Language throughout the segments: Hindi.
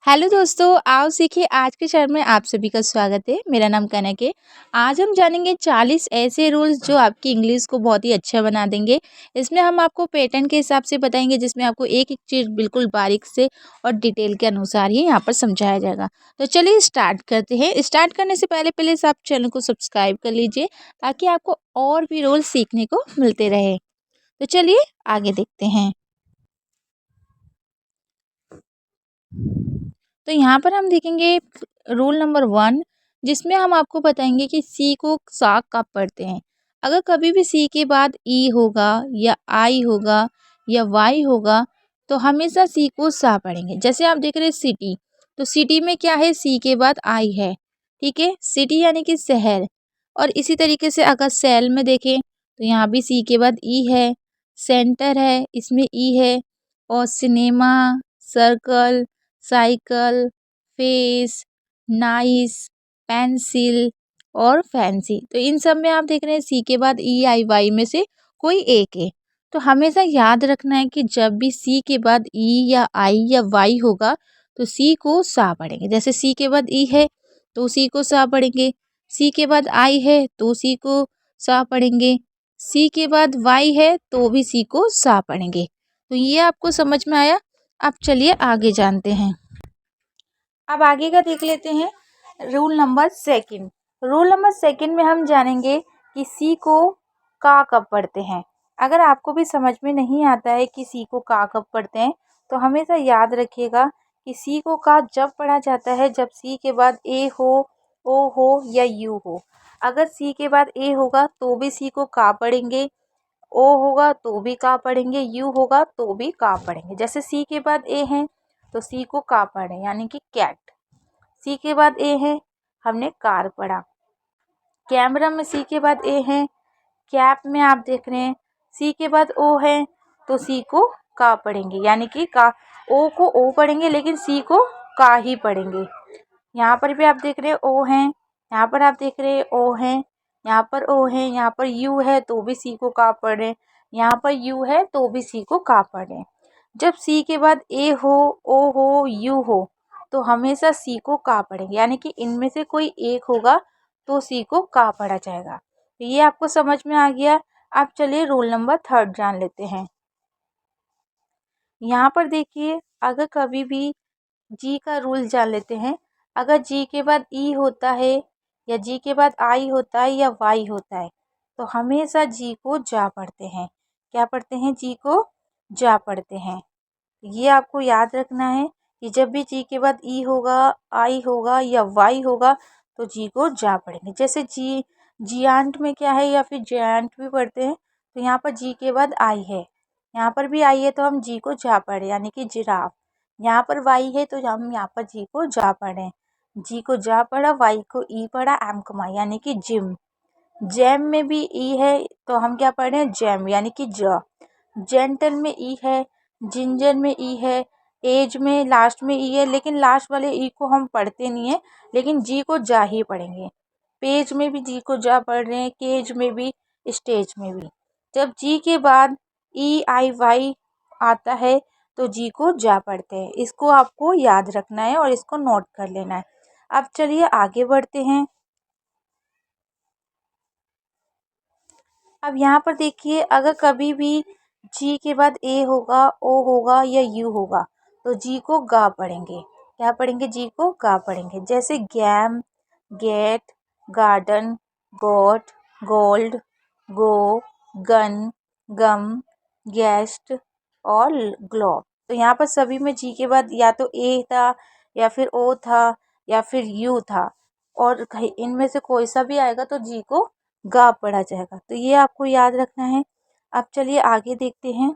हेलो दोस्तों, आओ सीखिए आज के शहर में आप सभी का स्वागत है। मेरा नाम कनक है। आज हम जानेंगे 40 ऐसे रूल्स जो आपकी इंग्लिश को बहुत ही अच्छा बना देंगे। इसमें हम आपको पैटर्न के हिसाब से बताएंगे, जिसमें आपको एक-एक चीज़ बिल्कुल बारीक से और डिटेल के अनुसार ही यहाँ पर समझाया जाएगा। तो चलिए स्टार्ट करते हैं। स्टार्ट करने से पहले से आप चैनल को सब्सक्राइब कर लीजिए, ताकि आपको और भी रूल्स सीखने को मिलते रहे। तो चलिए आगे देखते हैं। तो यहाँ पर हम देखेंगे रूल नंबर 1, जिसमें हम आपको बताएंगे कि सी को सा कब पढ़ते हैं। अगर कभी भी सी के बाद ई होगा या आई होगा या वाई होगा, तो हमेशा सी को सा पढ़ेंगे। जैसे आप देख रहे हैं सिटी, तो सिटी में क्या है, सी के बाद आई है। ठीक है, सिटी यानी कि शहर। और इसी तरीके से अगर सेल में देखें, तो यहाँ भी सी के बाद ई है। सेंटर है, इसमें ई है। और cinema, circle, cycle, face, nice, pencil और फैंसी, तो इन सब में आप देख रहे हैं सी के बाद ई आई वाई में से कोई एक है। तो हमेशा याद रखना है कि जब भी सी के बाद ई या आई या वाई होगा, तो सी को सा पढ़ेंगे। जैसे सी के बाद ई है तो सी को सा पढ़ेंगे। सी के बाद आई है तो सी को सा पढ़ेंगे। सी के बाद वाई है तो भी सी को सा पढ़ेंगे। तो ये आपको समझ में आया। अब चलिए आगे जानते हैं। अब आगे का देख लेते हैं। Rule number second. Rule number second में हम जानेंगे कि सी को का कब पढ़ते हैं। अगर आपको भी समझ में नहीं आता है कि सी को का कब पढ़ते हैं, तो हमेशा याद रखिएगा कि सी को का जब पढ़ा जाता है जब सी के बाद ए हो, ओ हो या यू हो। अगर सी के बाद ए होगा तो भी सी को का पढ़ेंगे, ओ होगा तो भी का पढ़ेंगे, यू होगा तो भी का पढ़ेंगे। जैसे सी के बाद ए है तो सी को का पढ़े, यानी कि कैट। सी के बाद ए है, हमने कार पढ़ा। कैमरा में सी के बाद ए है। कैप में आप देख रहे हैं सी के बाद ओ है, तो सी को का पढ़ेंगे, यानी कि का। ओ को ओ पढ़ेंगे लेकिन सी को का ही पढ़ेंगे। यहाँ पर भी आप देख रहे हैं ओ है, यहाँ पर आप देख रहे हैं ओ है, यहाँ पर ओ है, यहाँ पर यू है तो भी सी को का पढ़े, यहाँ पर यू है तो भी सी को का पढ़े। जब सी के बाद ए हो, ओ हो, यू हो, तो हमेशा सी को का पढ़ेंगे, यानी कि इनमें से कोई एक होगा तो सी को का पढ़ा जाएगा। तो ये आपको समझ में आ गया। अब चलिए रूल नंबर 3 जान लेते हैं। यहाँ पर देखिए, अगर कभी भी जी का रूल जान लेते हैं। अगर जी के बाद ई होता है या जी के बाद आई होता है या वाई होता है, तो हमेशा जी को जा पढ़ते हैं। क्या पढ़ते हैं? जी को जा पढ़ते हैं। ये आपको याद रखना है कि जब भी जी के बाद ई होगा, आई होगा या वाई होगा, तो जी को जा पढ़ेंगे। जैसे जियांट में क्या है, या फिर जयांट भी पढ़ते हैं, तो यहाँ पर जी के बाद आई है, यहाँ पर भी आई है तो हम जी को जा पढ़े, यानी कि जिराफ। यहाँ पर वाई है तो हम यहाँ पर जी को जा पढ़े। जी को जा पढ़ा, वाई को ई पढ़ा, एम को माई, यानी कि जिम। जैम में भी ई है तो हम क्या पढ़ रहे हैं? जैम, यानी कि ज। जेंटल में ई है, जिंजर में ई है, एज में लास्ट में ई है, लेकिन लास्ट वाले ई को हम पढ़ते नहीं है, लेकिन जी को जा ही पढ़ेंगे। पेज में भी जी को जा पढ़ रहे हैं, केज में भी, स्टेज में भी। जब जी के बाद ई आई वाई आता है तो जी को जा पढ़ते हैं। इसको आपको याद रखना है और इसको नोट कर लेना है। अब चलिए आगे बढ़ते हैं। अब यहाँ पर देखिए, अगर कभी भी जी के बाद ए होगा, ओ होगा या यू होगा, तो जी को गा पढ़ेंगे। क्या पढ़ेंगे? जी को गा पढ़ेंगे। जैसे गैम, गेट, गार्डन, गोट, गोल्ड, गो, गन, गम, गेस्ट और ग्लो। तो यहाँ पर सभी में जी के बाद या तो ए था या फिर ओ था या फिर यू था, और कहीं इनमें से कोई सा भी आएगा तो जी को गा पढ़ा जाएगा। तो ये आपको याद रखना है। अब चलिए आगे देखते हैं।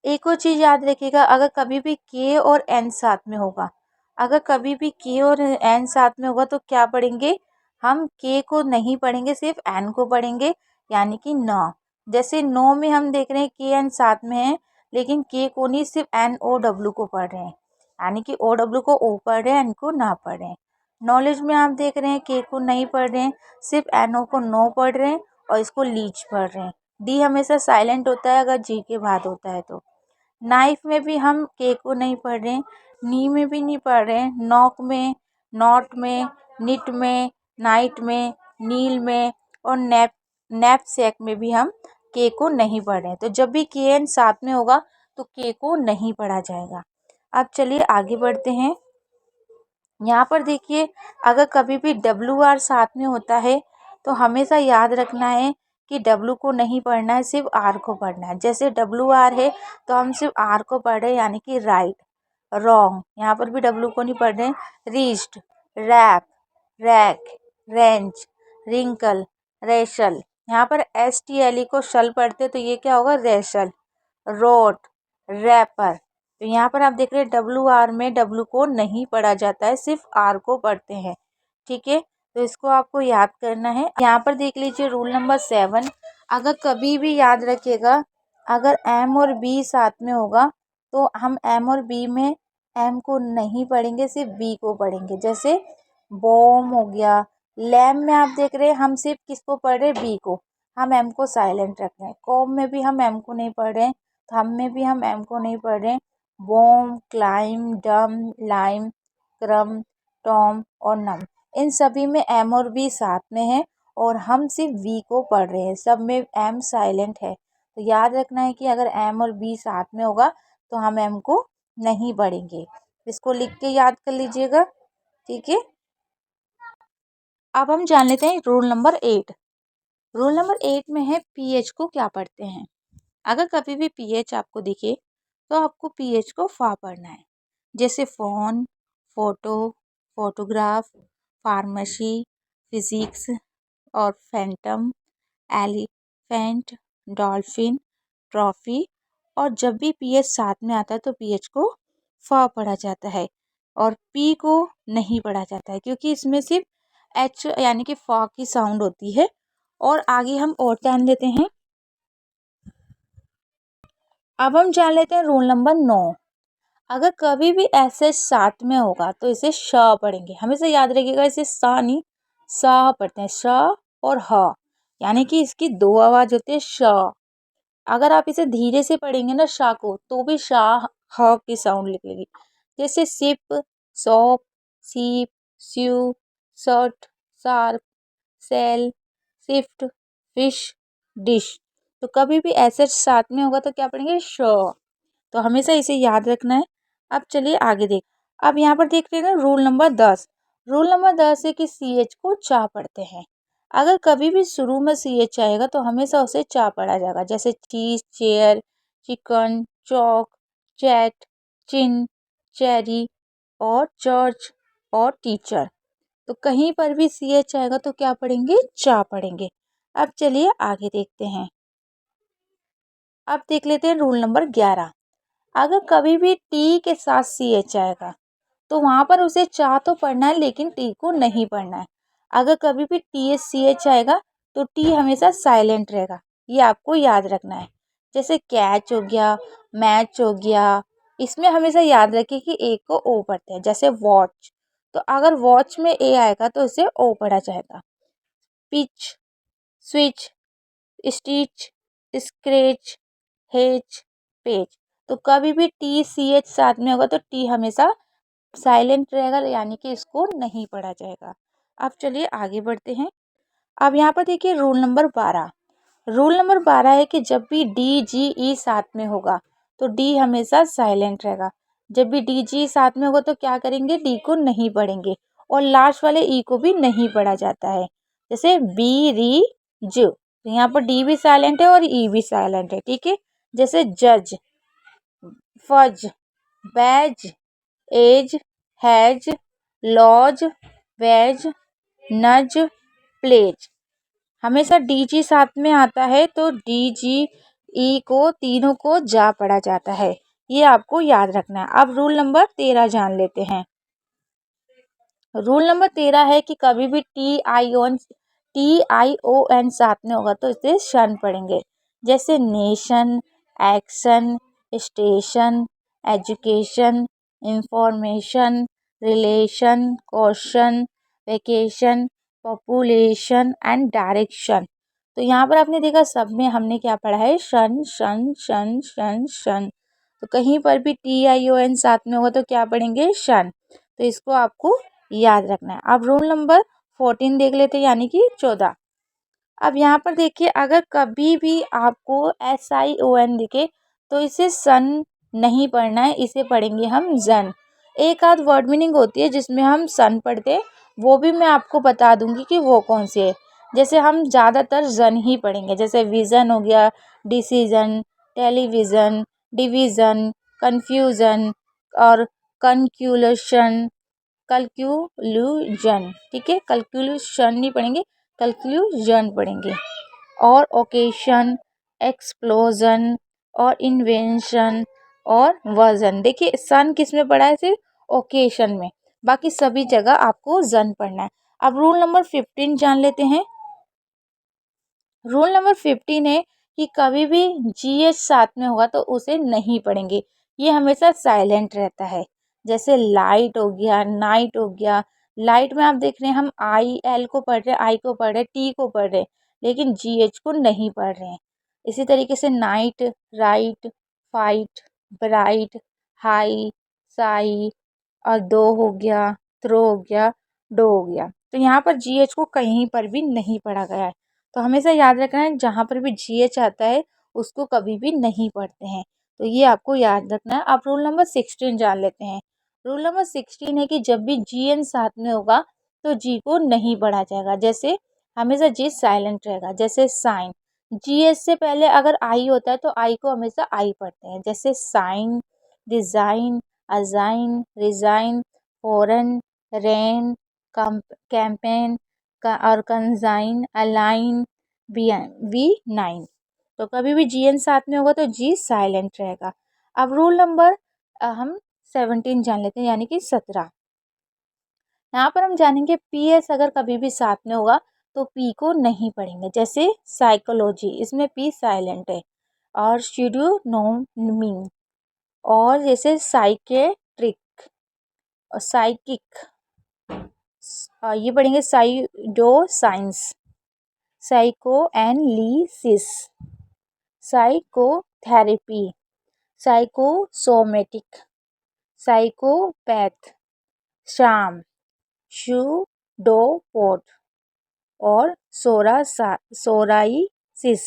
एक और चीज़ याद रखिएगा, अगर कभी भी के और एन साथ में होगा, अगर कभी भी के और एन साथ में होगा तो क्या पढ़ेंगे? हम के को नहीं पढ़ेंगे, सिर्फ एन को पढ़ेंगे, यानी कि न। जैसे नो में हम देख रहे हैं के एन साथ में है, लेकिन के को नहीं, सिर्फ एन ओ डब्ल्यू को पढ़ रहे हैं, यानी कि ओ डब्ल्यू को ओ पढ़ रहे हैं, एन को ना पढ़ रहे हैं। नॉलेज में आप देख रहे हैं के को नहीं पढ़ रहे हैं, सिर्फ एन ओ को नो पढ़ रहे हैं और इसको लीच पढ़ रहे हैं। डी हमेशा साइलेंट होता है अगर जी के बाद होता है तो। नाइफ में भी हम के को नहीं पढ़ रहे, नी में भी नहीं पढ़ रहे, नॉक में, नॉट में, निट में, नाइट में, नील में और नैपसैक में भी हम के को नहीं पढ़ रहे। तो जब भी के एन साथ में होगा तो के को नहीं पढ़ा जाएगा। अब चलिए आगे बढ़ते हैं। यहाँ पर देखिए, अगर कभी भी डब्ल्यू आर साथ में होता है तो हमेशा याद रखना है कि डब्ल्यू को नहीं पढ़ना है, सिर्फ आर को पढ़ना है। जैसे डब्ल्यू आर है तो हम सिर्फ आर को पढ़ रहे हैं, यानी कि राइट, रॉन्ग। यहाँ पर भी डब्ल्यू को नहीं पढ़ रहे हैं। Wrist, wrap, rack, wrench, wrinkle, wrestle. यहाँ पर एस टी एल ई को शल पढ़ते तो ये क्या होगा, रेशल। Road, wrapper. तो यहाँ पर आप देख रहे हैं डब्ल्यू आर में डब्ल्यू को नहीं पढ़ा जाता है, सिर्फ आर को पढ़ते हैं। ठीक है, तो इसको आपको याद करना है। यहाँ पर देख लीजिए रूल नंबर 7। अगर कभी भी याद रखिएगा, अगर एम और बी साथ में होगा तो हम एम और बी में एम को नहीं पढ़ेंगे, सिर्फ बी को पढ़ेंगे। जैसे बॉम हो गया, लैम में आप देख रहे हैं हम सिर्फ किसको पढ़ रहे हैं, बी को। हम एम को साइलेंट रख रहे हैं। कॉम में भी हम एम को नहीं पढ़ रहे हैं, थम में भी हम एम को नहीं पढ़ रहे हैं। बॉम, क्लाइम, डम, लाइम, क्रम, टॉम और नम, इन सभी में एम और बी साथ में है और हम सिर्फ वी को पढ़ रहे हैं। सब में एम साइलेंट है। तो याद रखना है कि अगर एम और बी साथ में होगा तो हम एम को नहीं पढ़ेंगे। इसको लिख के याद कर लीजिएगा। ठीक है, अब हम जान लेते हैं रूल नंबर 8। रूल नंबर 8 में है पीएच को क्या पढ़ते हैं। अगर कभी भी पीएच आपको दिखे तो आपको पीएच को फा पढ़ना है। जैसे phone, photo, photograph, pharmacy, physics और फैंटम, एलिफेंट, डॉल्फिन, ट्रॉफी। और जब भी पीएच साथ में आता है तो पीएच को फा पढ़ा जाता है और पी को नहीं पढ़ा जाता है, क्योंकि इसमें सिर्फ एच यानी कि फा की साउंड होती है। और आगे हम और जान लेते हैं। अब हम जान लेते हैं रूल नंबर 9। अगर कभी भी ऐसे साथ में होगा तो इसे श पढ़ेंगे। हमेशा याद रखिएगा, इसे सा नहीं सा पढ़ते हैं। श और ह, यानी कि इसकी दो आवाज होती है, श। अगर आप इसे धीरे से पढ़ेंगे ना शाह को, तो भी शाह ह की साउंड निकलेगी। जैसे ship, shop, sheep, shoe, shirt, sharp, shell, shift, fish, dish. तो कभी भी ऐसे साथ में होगा तो क्या पढ़ेंगे, श। तो हमेशा इसे याद रखना है। अब चलिए आगे देख। अब यहाँ पर देख रहे हैं रूल नंबर 10। रूल नंबर 10 है कि सी एच को चा पढ़ते हैं। अगर कभी भी शुरू में सी एच आएगा तो हमेशा उसे चा पढ़ा जाएगा। जैसे चीज, चेयर, चिकन, चौक, चैट, चिन, चेरी और चर्च और टीचर। तो कहीं पर भी सी एच आएगा तो क्या पढ़ेंगे, चा पढ़ेंगे। अब चलिए आगे देखते हैं। अब देख लेते हैं रूल नंबर 11। अगर कभी भी टी के साथ सी एच आएगा तो वहाँ पर उसे चा तो पढ़ना है, लेकिन टी को नहीं पढ़ना है। अगर कभी भी टी एच सी एच आएगा तो टी हमेशा साइलेंट रहेगा, ये आपको याद रखना है। जैसे कैच हो गया, मैच हो गया, इसमें हमेशा याद रखिए कि ए को ओ पढ़ते हैं। जैसे वॉच, तो अगर वॉच में ए आएगा तो इसे ओ पढ़ा जाएगा। Pitch, switch, stitch, scratch, hedge, page. तो कभी भी टी सी एच साथ में होगा तो टी हमेशा साइलेंट रहेगा, यानी कि इसको नहीं पढ़ा जाएगा। अब चलिए आगे बढ़ते हैं। अब यहाँ पर देखिए रूल नंबर 12। रूल नंबर 12 है कि जब भी डी जी ई साथ में होगा तो डी हमेशा साइलेंट रहेगा। जब भी डी जी साथ में होगा तो क्या करेंगे, डी को नहीं पढ़ेंगे और लास्ट वाले ई को भी नहीं पढ़ा जाता है। जैसे बी री ज, तो यहाँ पर डी भी साइलेंट है और ई भी साइलेंट है। ठीक है, जैसे जज, fudge, badge, edge, hedge, lodge, wedge, nudge, pledge. हमेशा डी जी साथ में आता है तो डी जी ई को तीनों को जा पढ़ा जाता है, ये आपको याद रखना है। अब रूल नंबर 13 जान लेते हैं। रूल नंबर 13 है कि कभी भी टी आई ओ एन साथ में होगा तो इसे शन पढ़ेंगे। जैसे nation, action, station, education, information, relation, question, vacation, population and direction. तो यहाँ पर आपने देखा सब में हमने क्या पढ़ा है, शन शन शन शन शन। तो कहीं पर भी TION साथ में होगा तो क्या पढ़ेंगे, शन। तो इसको आपको याद रखना है। अब रूल नंबर 14 देख लेते हैं, यानी कि 14। अब यहाँ पर देखिए, अगर कभी भी आपको SION दिखे तो इसे सन नहीं पढ़ना है, इसे पढ़ेंगे हम जन। एक आध वर्ड मीनिंग होती है जिसमें हम सन पढ़ते हैं, वो भी मैं आपको बता दूंगी कि वो कौन सी है। जैसे हम ज़्यादातर जन ही पढ़ेंगे, जैसे विज़न हो गया, डिसीजन, टेलीविज़न, डिवीज़न, कन्फ्यूज़न और कंक्यूलेशन, कल्क्यूलूजन। ठीक है, कल्क्यूलेशन नहीं पढ़ेंगे, कल्क्यूजन पढ़ेंगे। और ओकेशन, एक्सप्लोजन और इन्वेंशन और वर्जन। देखिए सन किस में पढ़ा है, सिर्फ ओकेशन में, बाकी सभी जगह आपको जन पढ़ना है। अब रूल नंबर 15 जान लेते हैं। रूल नंबर 15 है कि कभी भी GH साथ में होगा तो उसे नहीं पढ़ेंगे, ये हमेशा साइलेंट रहता है। जैसे लाइट हो गया, नाइट हो गया। लाइट में आप देख रहे हैं हम IL को पढ़ रहे हैं, आई को पढ़ रहे हैं, T को पढ़ रहे हैं, लेकिन GH को नहीं पढ़ रहे हैं। इसी तरीके से night, right, fight, bright, high, Sai और दो हो गया, थ्रो हो गया, डो हो गया। तो यहाँ पर GH को कहीं पर भी नहीं पढ़ा गया है। तो हमेशा याद रखना है, जहाँ पर भी GH आता है उसको कभी भी नहीं पढ़ते हैं। तो ये आपको याद रखना है। आप रूल नंबर 16 जान लेते हैं। रूल नंबर 16 है कि जब भी GN साथ में होगा तो G को नहीं पढ़ा जाएगा। जैसे हमेशा G साइलेंट रहेगा। जैसे साइन, GH से पहले अगर आई होता है तो आई को हमेशा आई पढ़ते हैं। जैसे साइन, डिजाइन, अजाइन, रिजाइन, फॉरन, रेन, कैंपेन और कंजाइन, अलाइन, V9। तो कभी भी GN साथ में होगा तो G साइलेंट रहेगा। अब रूल नंबर हम 17 जान लेते हैं, यानी कि 17। यहाँ पर हम जानेंगे PS अगर कभी भी साथ में होगा तो P को नहीं पढ़ेंगे। जैसे साइकोलॉजी, इसमें P साइलेंट है। और स्यूडोनोमी, और जैसे साइकेट्रिक और साइकिक, ये पढ़ेंगे साइडो science, psycho analysis, psychotherapy, psychosomatic, psychopath, शाम, शूडोपोट और सोराइसिस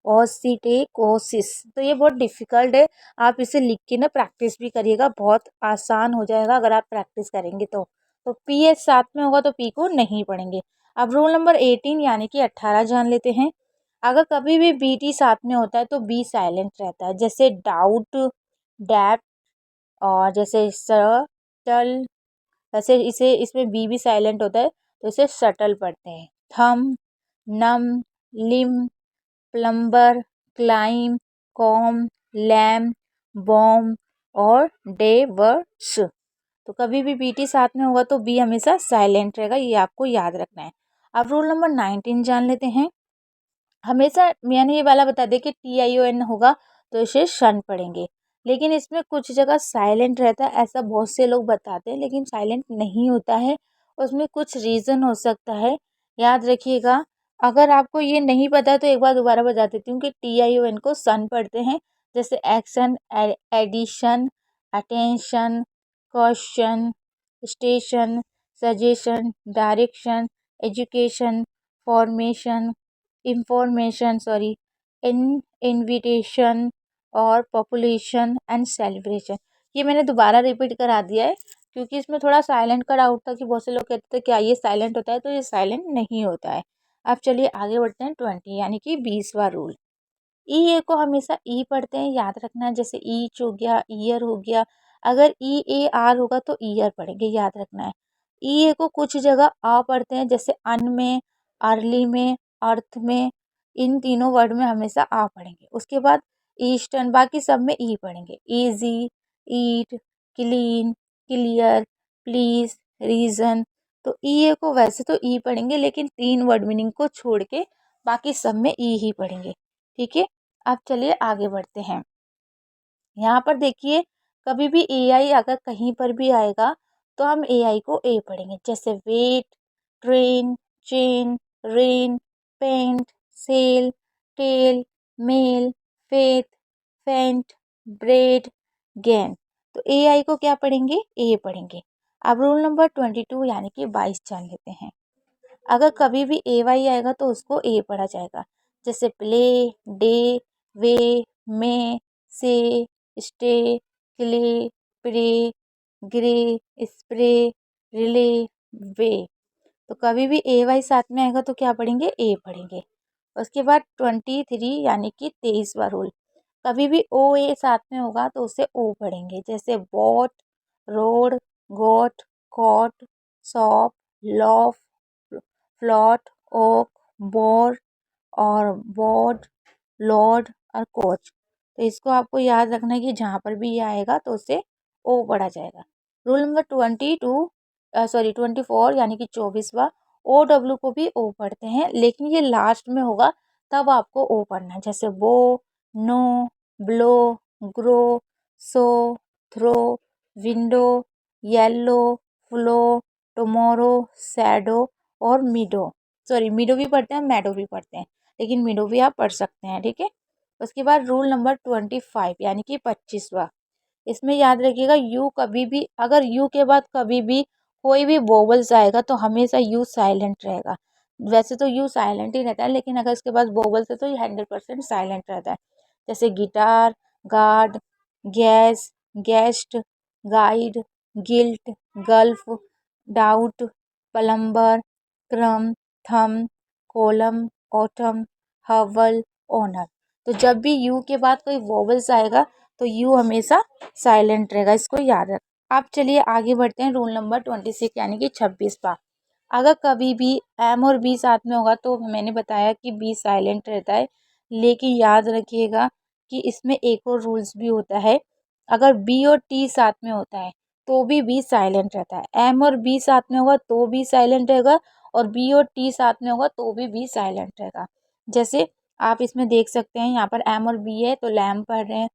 और सीटेकोसिस। तो ये बहुत डिफ़िकल्ट है, आप इसे लिख के ना प्रैक्टिस भी करिएगा, बहुत आसान हो जाएगा अगर आप प्रैक्टिस करेंगे तो। PS साथ में होगा तो P को नहीं पढ़ेंगे। अब रूल नंबर 18 यानी कि 18 जान लेते हैं। अगर कभी भी BT साथ में होता है तो B साइलेंट रहता है। जैसे डाउट, डैप और जैसे सटल, वैसे इसे इसमें बी भी साइलेंट होता है तो इसे शटल पढ़ते हैं। Thumb, numb, limb, plumber, climb, comb, lamb, bomb और डेवर्स। तो कभी भी BT साथ में होगा तो B हमेशा साइलेंट रहेगा, ये आपको याद रखना है। अब रूल नंबर 19 जान लेते हैं। हमेशा मैंने ये वाला बता दिया कि TION होगा तो इसे शन पढ़ेंगे, लेकिन इसमें कुछ जगह साइलेंट रहता है, ऐसा बहुत से लोग बताते हैं, लेकिन साइलेंट नहीं होता है। उसमें कुछ रीज़न हो सकता है, याद रखिएगा। अगर आपको ये नहीं पता तो एक बार दोबारा बता देती हूँ कि TION को सन पढ़ते हैं। जैसे action, addition, attention, question, station, suggestion, direction, education, formation, information, sorry, invitation और पॉपुलेशन एंड सेलिब्रेशन। ये मैंने दोबारा रिपीट करा दिया है क्योंकि इसमें थोड़ा साइलेंट का डाउट था कि बहुत से लोग कहते थे क्या ये साइलेंट होता है, तो ये साइलेंट नहीं होता है। अब चलिए आगे बढ़ते हैं 20 यानी कि 20वां रूल। ए को हमेशा ई पढ़ते हैं, याद रखना है। जैसे ईच हो गया, ईयर हो गया, अगर EAR होगा तो ईयर पढ़ेंगे, याद रखना है। ए को कुछ जगह आ पढ़ते हैं, जैसे अन में, अर्ली में, अर्थ में, इन तीनों वर्ड में हमेशा आ पढ़ेंगे। उसके बाद ईस्टर्न, बाकी सब में ई पढ़ेंगे। Easy, eat, clean, clear, please, reason. तो ई को वैसे तो ई पढ़ेंगे, लेकिन 3 वर्ड मीनिंग को छोड़ के बाकी सब में ई ही पढ़ेंगे। ठीक है, अब चलिए आगे बढ़ते हैं। यहाँ पर देखिए, कभी भी AI अगर कहीं पर भी आएगा तो हम AI को ए पढ़ेंगे। जैसे wait, train, chain, rain, paint, sail, tail, mail, faith, faint, braid, gain. तो ए आई को क्या पढ़ेंगे, ए पढ़ेंगे। अब रूल नंबर 22 यानी कि 22 जान लेते हैं। अगर कभी भी ए वाई आएगा तो उसको ए पढ़ा जाएगा। जैसे play, day, way, may, say, stay, clay, pray, grey, spray, relay, way. तो कभी भी ए वाई साथ में आएगा तो क्या पढ़ेंगे, ए पढ़ेंगे। उसके बाद 23 यानी कि 23वां रूल। कभी भी ओ ए साथ में होगा तो उसे ओ पढ़ेंगे। जैसे boat, road, goat, coat, soap, loaf, float, oak, boar और बोर्ड, लॉर्ड और कोच। तो इसको आपको याद रखना है कि जहाँ पर भी ये आएगा तो उसे ओ पढ़ा जाएगा। रूल नंबर 24 यानी कि 24वां। ओ डब्ल्यू को भी ओ पढ़ते हैं लेकिन ये लास्ट में होगा तब आपको ओ पढ़ना है। जैसे bow, no, blow, grow, so, throw, window, yellow, flow, tomorrow, shadow और मिडो। मिडो भी पढ़ते हैं, मैडो भी पढ़ते हैं, लेकिन मिडो भी आप पढ़ सकते हैं, ठीक है। उसके बाद रूल नंबर 25 यानी कि 25वां। इसमें याद रखिएगा यू कभी भी, अगर यू के बाद कभी भी कोई भी वोवल्स आएगा तो हमेशा यू साइलेंट रहेगा। वैसे तो यू साइलेंट ही रहता है लेकिन अगर इसके पास वोवल्स है तो ये 100% साइलेंट रहता है। जैसे guitar, guard, gas, guest, guide, guilt, gulf, doubt, plumber, क्रम, थम, कोलम, ऑटम, हवल, ओनर। तो जब भी यू के बाद कोई वोवल्स आएगा तो यू हमेशा साइलेंट रहेगा, इसको याद रख। आप चलिए आगे बढ़ते हैं। रूल नंबर 26 यानी कि 26वां। अगर कभी भी एम और बी साथ में होगा तो मैंने बताया कि बी साइलेंट रहता है, लेकिन याद रखिएगा कि इसमें एक और रूल्स भी होता है। अगर बी और टी साथ में होता है तो भी बी साइलेंट रहता है। एम और बी साथ में होगा तो भी साइलेंट रहेगा और बी और टी साथ में होगा तो भी बी साइलेंट रहेगा। जैसे आप इसमें देख सकते हैं, यहाँ पर एम और बी है तो लैम्प पढ़ रहे हैं,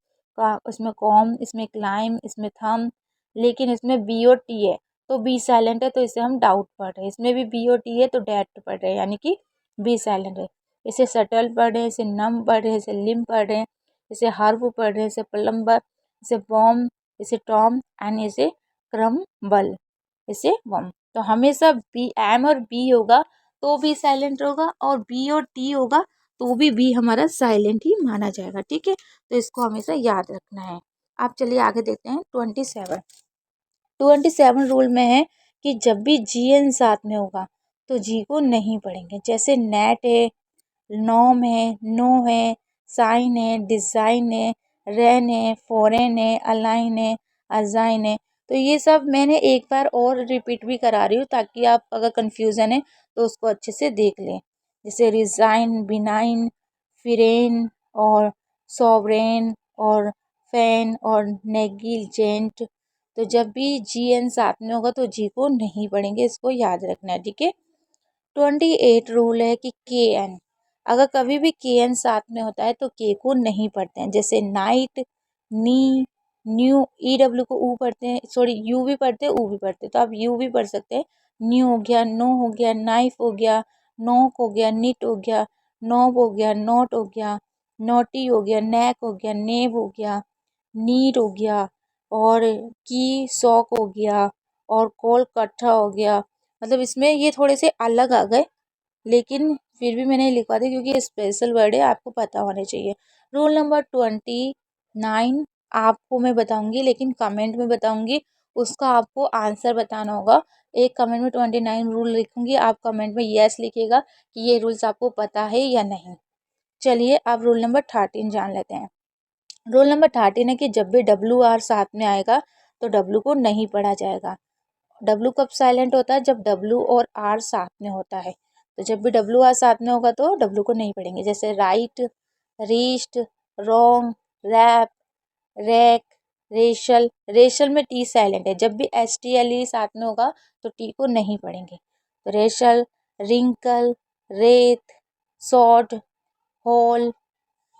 इसमें कॉम, इसमें क्लाइम, इसमें थम। लेकिन इसमें बी और टी है तो बी साइलेंट है तो इसे हम डाउट पढ़ रहे हैं। इसमें भी बी और टी है तो डैट पढ़ रहे हैं, यानी कि बी साइलेंट है। इसे सटल पढ़ रहे हैं, इसे नम पढ़ रहे हैं, इसे लिम पढ़ रहे हैं, इसे हर्ब पढ़ रहे हैं, इसे प्लम्बर, इसे बॉम, इसे टॉम एंड इसे क्रम बल, इसे वम। तो हमेशा बी, एम और बी होगा तो बी साइलेंट होगा और बी और टी होगा तो भी बी हमारा साइलेंट ही माना जाएगा, ठीक है। तो इसको हमेशा याद रखना है। आप चलिए आगे देखते हैं 27 रूल में है कि जब भी जी एन साथ में होगा तो जी को नहीं पढ़ेंगे। जैसे नेट है, नॉम है, नो है, साइन है, डिज़ाइन है, रेन है, फॉरेन है, अलाइन है, अजाइन है। तो ये सब मैंने एक बार और रिपीट भी करा रही हूँ ताकि आप अगर कन्फ्यूज़न है तो उसको अच्छे से देख लें। जैसे रिज़ाइन, बिनाइन, फिरेन और सॉवरेन और फैन और नेग्लिजेंट। तो जब भी जी एन साथ में होगा तो जी को नहीं पढ़ेंगे, इसको याद रखना है, ठीक है। 28 रूल है कि के एन, अगर कभी भी के एन साथ में होता है तो के को नहीं पढ़ते हैं। जैसे नाइट, नी, न्यू, ई डब्ल्यू को ऊ पढ़ते हैं, यू भी पढ़ते हैं, ऊ भी पढ़ते हैं, तो आप यू भी पढ़ सकते हैं। न्यू हो गया, नो हो गया, नाइफ हो गया, नोक हो गया, निट हो गया, नोब हो गया, नोट हो गया, नोटी हो गया, नेक हो गया, नेब हो गया, नीड हो गया और की सॉक हो गया और कोल कट्ठा हो गया। मतलब इसमें ये थोड़े से अलग आ गए लेकिन फिर भी मैंने लिखवा दिया क्योंकि स्पेशल वर्ड है, आपको पता होने चाहिए। रूल नंबर 29 आपको मैं बताऊंगी लेकिन कमेंट में बताऊंगी, उसका आपको आंसर बताना होगा। एक कमेंट में 29 रूल लिखूंगी, आप कमेंट में यस लिखिएगा कि ये रूल्स आपको पता है या नहीं। चलिए अब रूल नंबर 13 जान लेते हैं। रूल नंबर 13 है कि जब भी डब्ल्यू आर साथ में आएगा तो डब्ल्यू को नहीं पढ़ा जाएगा। डब्ल्यू कब साइलेंट होता है, जब डब्ल्यू और आर साथ में होता है। तो जब भी डब्ल्यू आर साथ में होगा तो डब्ल्यू को नहीं पढ़ेंगे। जैसे write, wrist, wrong, wrap, wreck, wrestle. Wrestle में टी साइलेंट है, जब भी एस टी एल ई साथ में होगा तो टी को नहीं पढ़ेंगे। तो रेशल, रिंकल, रेत, सॉर्ट, होल।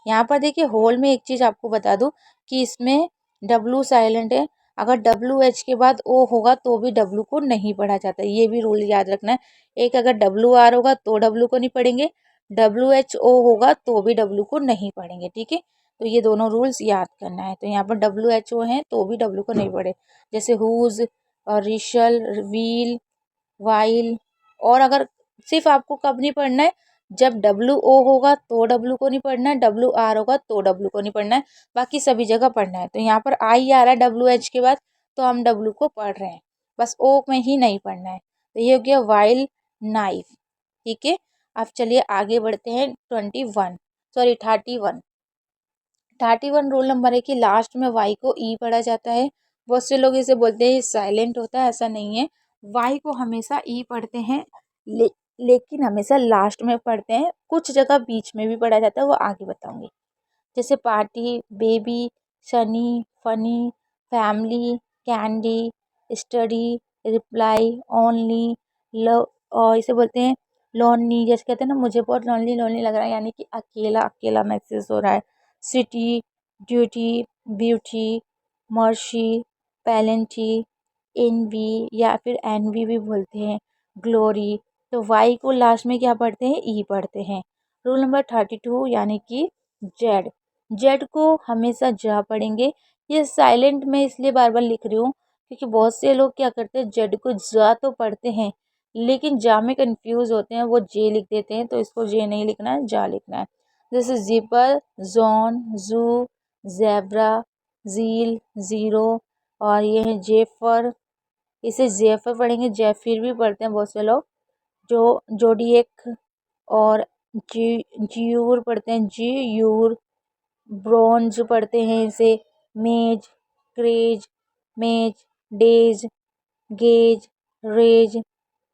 यहाँ पर देखिए होल में एक चीज़ आपको बता दूं कि इसमें डब्लू साइलेंट है, अगर डब्लू एच के बाद ओ होगा तो भी डब्लू को नहीं पढ़ा जाता, ये भी रूल याद रखना है। एक अगर डब्लू आर होगा तो डब्लू को नहीं पढ़ेंगे, डब्लू एच ओ होगा तो भी डब्लू को नहीं पढ़ेंगे, ठीक है। तो ये दोनों रूल्स याद करना है। तो यहाँ पर WHO हैं तो भी W को नहीं पढ़े, जैसे हुज और रिशल, व्हील, वाइल। और अगर सिर्फ आपको कब नहीं पढ़ना है, जब WHO होगा तो W को नहीं पढ़ना है, WR होगा तो W को नहीं पढ़ना है, बाकी सभी जगह पढ़ना है। तो यहाँ पर I आ रहा है WH के बाद, तो हम W को पढ़ रहे हैं, बस O में ही नहीं पढ़ना है। तो ये हो गया वाइल, नाइफ। ठीक है, अब चलिए आगे बढ़ते हैं। 31 रूल नंबर है कि लास्ट में वाई को ई पढ़ा जाता है। बहुत से लोग इसे बोलते हैं साइलेंट होता है, ऐसा नहीं है। वाई को हमेशा ई पढ़ते हैं, लेकिन हमेशा लास्ट में पढ़ते हैं। कुछ जगह बीच में भी पढ़ा जाता है, वो आगे बताऊंगी। जैसे party, baby, Sunny, funny, family, candy, study, reply, only, love. और इसे बोलते हैं लोनली, जैसे कहते हैं ना मुझे बहुत लोनली लोनली लग रहा है, यानी कि अकेला अकेला महसूस हो रहा है। सिटी, ड्यूटी, ब्यूटी, मर्शी, पैलेंटी, एनवी या फिर एनवी भी बोलते हैं, ग्लोरी। तो वाई को लास्ट में क्या पढ़ते हैं, ई पढ़ते हैं। रूल नंबर 32 यानी कि जेड। जेड को हमेशा जा पढ़ेंगे। ये साइलेंट में इसलिए बार बार लिख रही हूँ क्योंकि बहुत से लोग क्या करते हैं, जेड को जा तो पढ़ते हैं लेकिन जा में कंफ्यूज होते हैं, वो जे लिख देते हैं। तो इसको जे नहीं लिखना है, जा लिखना है। जैसे जिपर, जोन, जू, जेब्रा, जील, जीरो। और ये है जेफर, इसे जेफर पढ़ेंगे, जेफिर भी पढ़ते हैं बहुत से लोग। जो जोडिएक और जियूर पढ़ते हैं, जियूर। ब्रोंज पढ़ते हैं इसे, मेज, क्रेज, मेज, डेज, गेज, रेज,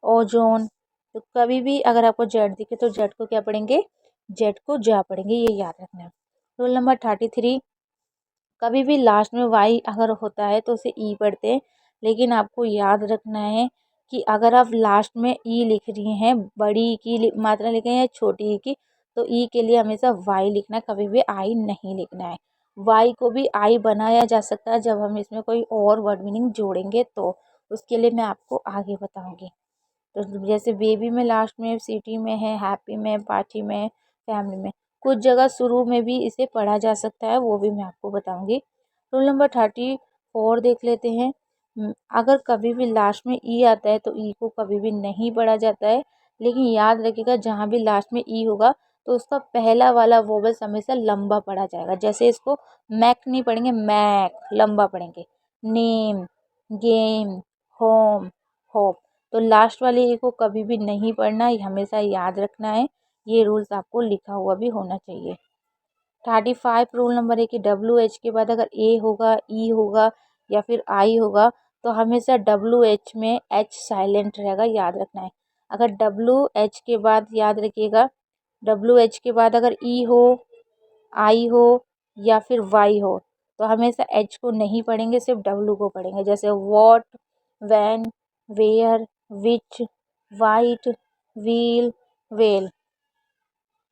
ओजोन। तो कभी भी अगर आपको जेड दिखे तो जेड को क्या पढ़ेंगे, जेड को जा पढ़ेंगे, ये याद रखना है। रूल नंबर 33, कभी भी लास्ट में वाई अगर होता है तो उसे ई पढ़ते हैं, लेकिन आपको याद रखना है कि अगर आप लास्ट में ई लिख रही हैं, बड़ी ई की मात्रा लिखें या छोटी ई की, तो ई के लिए हमेशा वाई लिखना है, कभी भी आई नहीं लिखना है। वाई को भी आई बनाया जा सकता है जब हम इसमें कोई और वर्ड मीनिंग जोड़ेंगे, तो उसके लिए मैं आपको आगे बताऊंगी। तो जैसे बेबी में लास्ट में, सिटी में है, हैप्पी में, पार्टी में, फैमिली में। कुछ जगह शुरू में भी इसे पढ़ा जा सकता है, वो भी मैं आपको बताऊंगी। रूल नंबर 34 देख लेते हैं। अगर कभी भी लास्ट में ई आता है तो ई को कभी भी नहीं पढ़ा जाता है, लेकिन याद रखिएगा जहाँ भी लास्ट में ई होगा तो उसका पहला वाला वोवेल्स हमेशा लंबा पढ़ा जाएगा। जैसे इसको मैक नहीं पढ़ेंगे, मैक लंबा पढ़ेंगे। Name, game, home, hope. तो लास्ट वाले ए को कभी भी नहीं पढ़ना, ये हमेशा याद रखना है। ये रूल्स आपको लिखा हुआ भी होना चाहिए। 35 रूल नंबर है कि WH के बाद अगर ए होगा, ई होगा या फिर आई होगा तो हमेशा WH में H साइलेंट रहेगा, याद रखना है। अगर WH के बाद, याद रखिएगा, WH के बाद अगर ई हो, आई हो या फिर वाई हो तो हमेशा एच को नहीं पढ़ेंगे, सिर्फ डब्लू को पढ़ेंगे। जैसे what, when, where, which, white, wheel, well.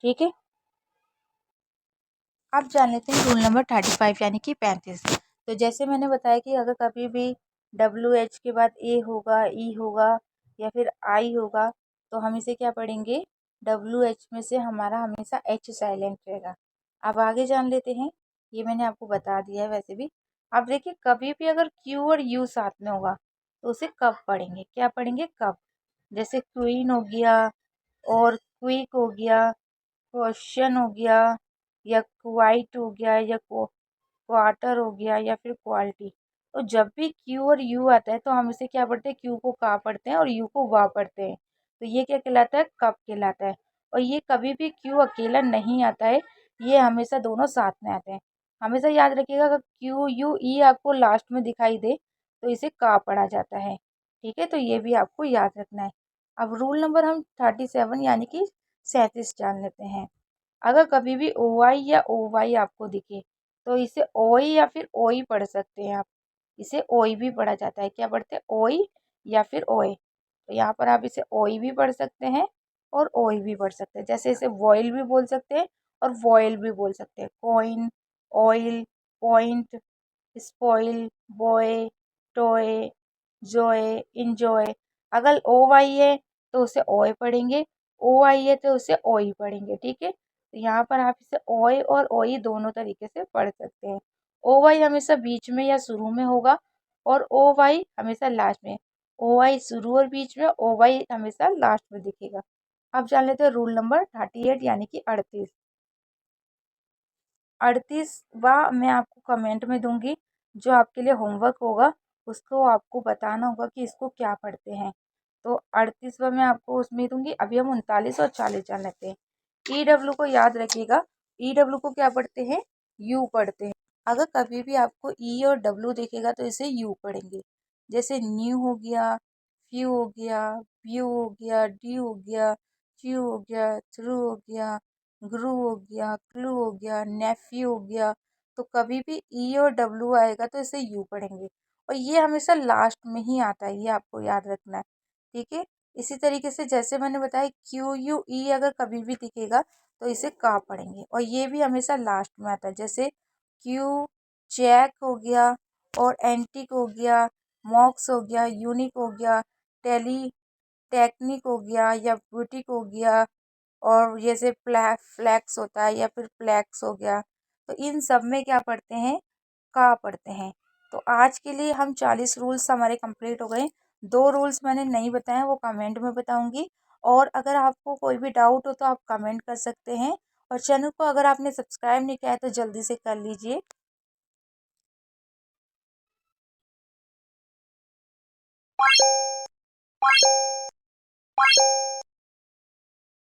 ठीक है, अब जान लेते हैं रूल नंबर 35 यानी कि 35। तो जैसे मैंने बताया कि अगर कभी भी WH के बाद ए होगा, ई होगा या फिर आई होगा तो हम इसे क्या पढ़ेंगे, WH में से हमारा हमेशा H साइलेंट रहेगा। अब आगे जान लेते हैं, ये मैंने आपको बता दिया है वैसे भी। अब देखिए कभी भी अगर Q और U साथ में होगा तो उसे कब पढ़ेंगे, क्या पढ़ेंगे, कब। जैसे क्वीन हो गया और क्विक हो गया, क्वेश्चन हो गया या क्वाइट हो गया या क्वार्टर हो गया या फिर क्वालिटी। तो जब भी क्यू और यू आता है तो हम इसे क्या पढ़ते हैं, क्यू को का पढ़ते हैं और यू को वा पढ़ते हैं। तो ये क्या कहलाता है, कब कहलाता है। और ये कभी भी क्यू अकेला नहीं आता है, ये हमेशा दोनों साथ में आते हैं। हमेशा याद रखिएगा अगर क्यू यू ई आपको लास्ट में दिखाई दे तो इसे का पढ़ा जाता है। ठीक है, तो ये भी आपको याद रखना है। अब रूल नंबर हम 37 यानी कि 37 जान लेते हैं। अगर कभी भी ओ आई या ओ वाई आपको दिखे तो इसे ओई या फिर ओई पढ़ सकते हैं आप। इसे ओई भी पढ़ा जाता है, क्या पढ़ते हैं, ओई या फिर ओए। तो यहाँ पर आप इसे ओई भी पढ़ सकते हैं और ओई भी पढ़ सकते हैं। जैसे इसे वॉइल भी बोल सकते हैं और वॉयल भी बोल सकते हैं। Coin, oil, point, spoil, boy, toy, Joy, enjoy. अगर ओ वाई है तो उसे ओए पढ़ेंगे, ओ आई है तो उसे ओई पढ़ेंगे। ठीक है, यहाँ पर आप इसे ओए और ओई दोनों तरीके से पढ़ सकते हैं। ओ वाई हमेशा बीच में या शुरू में होगा और ओ वाई हमेशा लास्ट में। ओ वाई शुरू और बीच में, ओ वाई हमेशा लास्ट में दिखेगा। अब जान लेते हैं रूल नंबर 38 यानी कि 38। 38वां मैं आपको कमेंट में दूंगी, जो आपके लिए होमवर्क होगा उसको आपको बताना होगा कि इसको क्या पढ़ते हैं। तो 38वां मैं आपको उसमें दूंगी। अभी हम 39 और 40 जान लेते हैं। ई डब्ल्यू को याद रखिएगा। ई डब्ल्यू को क्या पढ़ते हैं? यू पढ़ते हैं। अगर कभी भी आपको ई और डब्ल्यू दिखेगा तो इसे यू पढ़ेंगे। जैसे न्यू हो गया, फ्यू हो गया, व्यू हो गया, ड्यू हो गया, च्यू हो गया, थ्रू हो गया, ग्रू हो गया, क्लू हो गया, नेफ्यू हो गया। तो कभी भी ई और डब्ल्यू आएगा तो इसे यू पढ़ेंगे और ये हमेशा लास्ट में ही आता है, ये आपको याद रखना है। ठीक है। इसी तरीके से जैसे मैंने बताया क्यू यू ई अगर कभी भी दिखेगा तो इसे का पढ़ेंगे और ये भी हमेशा लास्ट में आता है। जैसे क्यू चेक हो गया और एंटिक हो गया, मॉक्स हो गया, यूनिक हो गया, टेली टेक्निक हो गया या बुटीक हो गया, और जैसे फ्लैक्स होता है या फिर फ्लैक्स हो गया। तो इन सब में क्या पढ़ते हैं? का पढ़ते हैं। तो आज के लिए हम 40 रूल्स हमारे कंप्लीट हो गए। 2 रूल्स मैंने नहीं बताए, वो कमेंट में बताऊंगी। और अगर आपको कोई भी डाउट हो तो आप कमेंट कर सकते हैं। और चैनल को अगर आपने सब्सक्राइब नहीं किया है तो जल्दी से कर लीजिए।